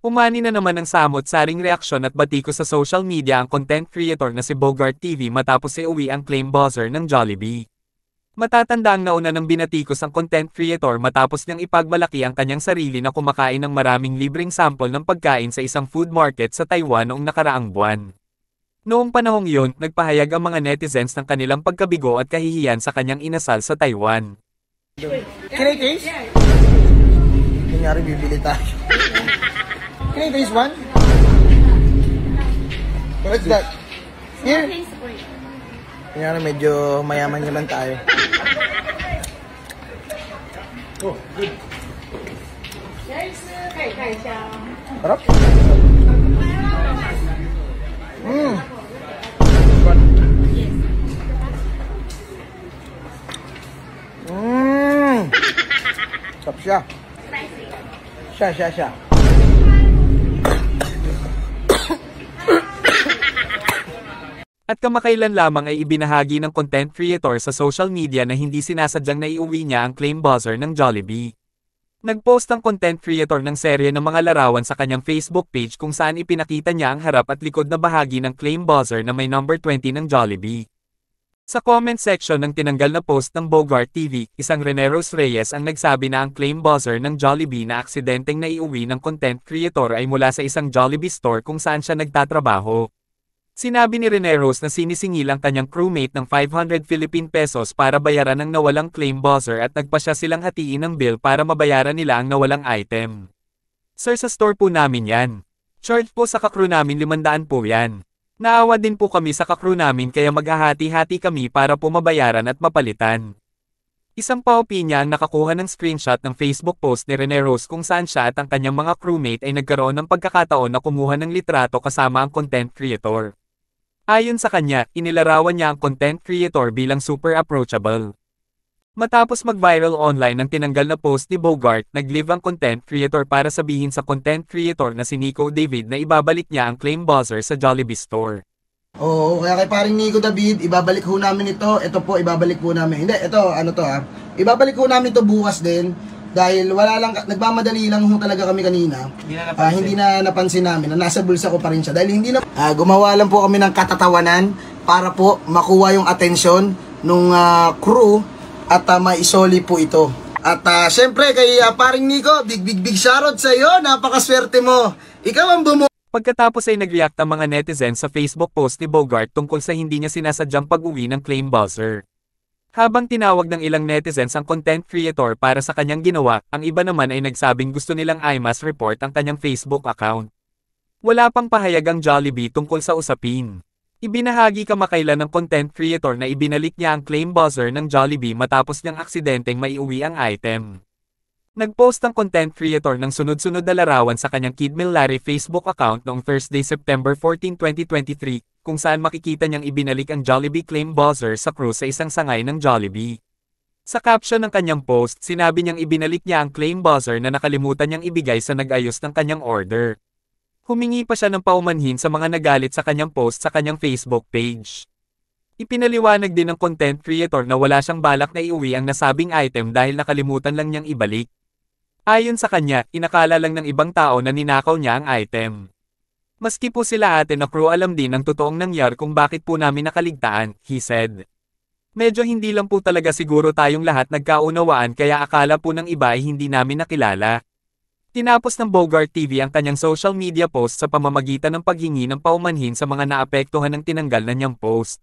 Umani na naman ng samot-saring reaksyon at batiko sa social media ang content creator na si Bogart TV matapos iuwi ang claim buzzer ng Jollibee. Matatanda ang nauna ng binatikos ang content creator matapos niyang ipagmalaki ang kanyang sarili na kumakain ng maraming libreng sample ng pagkain sa isang food market sa Taiwan noong nakaraang buwan. Noong panahong iyon, nagpahayag ang mga netizens ng kanilang pagkabigo at kahihiyan sa kanyang inasal sa Taiwan. Can I taste? Kunyari bibili tayo. Can I taste one? What's that? Here? Kunyari medyo mayaman-yaman tayo. Oh, good. Harap? Sarap siya. Siya. At kamakailan lamang ay ibinahagi ng content creator sa social media na hindi sinasadyang naiuwi niya ang claim buzzer ng Jollibee. Nagpost ang content creator ng serye ng mga larawan sa kanyang Facebook page kung saan ipinakita niya ang harap at likod na bahagi ng claim buzzer na may number 20 ng Jollibee. Sa comment section ng tinanggal na post ng Bogart TV, isang Rene Rose Reyes ang nagsabi na ang claim buzzer ng Jollibee na aksidenteng naiuwi ng content creator ay mula sa isang Jollibee store kung saan siya nagtatrabaho. Sinabi ni Rene Rose na sinisingil ang kanyang crewmate ng 500 Philippine pesos para bayaran ang nawalang claim buzzer at nagpasya silang hatiin ng bill para mabayaran nila ang nawalang item. "Sir, sa store po namin yan. Charge po sa kakrew namin 500 po yan. Naawa din po kami sa kakrew namin kaya maghahati-hati kami para po mabayaran at mapalitan." Isang pa-opinya ang nakakuha ng screenshot ng Facebook post ni Rene Rose kung saan siya at ang kanyang mga crewmate ay nagkaroon ng pagkakataon na kumuha ng litrato kasama ang content creator. Ayon sa kanya, inilarawan niya ang content creator bilang super approachable. Matapos mag-viral online ang tinanggal na post ni Bogart, nag-live ang content creator para sabihin sa content creator na si Nico David na ibabalik niya ang claim buzzer sa Jollibee store. Oo, kaya kay paring Nico David, ibabalik ho namin ito. Ito po, ibabalik po namin. Hindi, ito, ibabalik ho namin ito bukas din. Dahil wala lang, nagmamadali lang ho talaga kami kanina. Hindi na napansin namin na nasa bulsa ko pa rin siya. Dahil hindi na, gumawa lang po kami ng katatawanan para po makuha yung atensyon nung crew at maisoli po ito. At syempre kay paring Nico, big shoutout sa iyo. Napakaswerte mo. Ikaw ang Pagkatapos ay nag-react ang mga netizens sa Facebook post ni Bogart tungkol sa hindi niya sinasadyang pag-uwi ng claim buzzer. Habang tinawag ng ilang netizens ang content creator para sa kanyang ginawa, ang iba naman ay nagsabing gusto nilang IMAS report ang kanyang Facebook account. Wala pang pahayag ang Jollibee tungkol sa usapin. Ibinahagi kamakailan ng content creator na ibinalik niya ang claim buzzer ng Jollibee matapos niyang aksidenteng maiuwi ang item. Nagpost ang content creator ng sunod-sunod na larawan sa kanyang Kid Mil Larry Facebook account noong Thursday, September 14, 2023, kung saan makikita niyang ibinalik ang Jollibee claim buzzer sa crew sa isang sangay ng Jollibee. Sa caption ng kanyang post, sinabi niyang ibinalik niya ang claim buzzer na nakalimutan niyang ibigay sa nag-ayos ng kanyang order. Humingi pa siya ng paumanhin sa mga nagalit sa kanyang post sa kanyang Facebook page. Ipinaliwanag din ng content creator na wala siyang balak na iuwi ang nasabing item dahil nakalimutan lang niyang ibalik. Ayon sa kanya, inakala lang ng ibang tao na ninakaw niya ang item. "Maski po sila ate na crew alam din ang totoong nangyari kung bakit po namin nakaligtaan," he said. "Medyo hindi lang po talaga siguro tayong lahat nagkaunawaan kaya akala po ng iba ay hindi namin nakilala." Tinapos ng Bogart TV ang kanyang social media post sa pamamagitan ng paghingi ng paumanhin sa mga naapektuhan ng tinanggal na niyang post.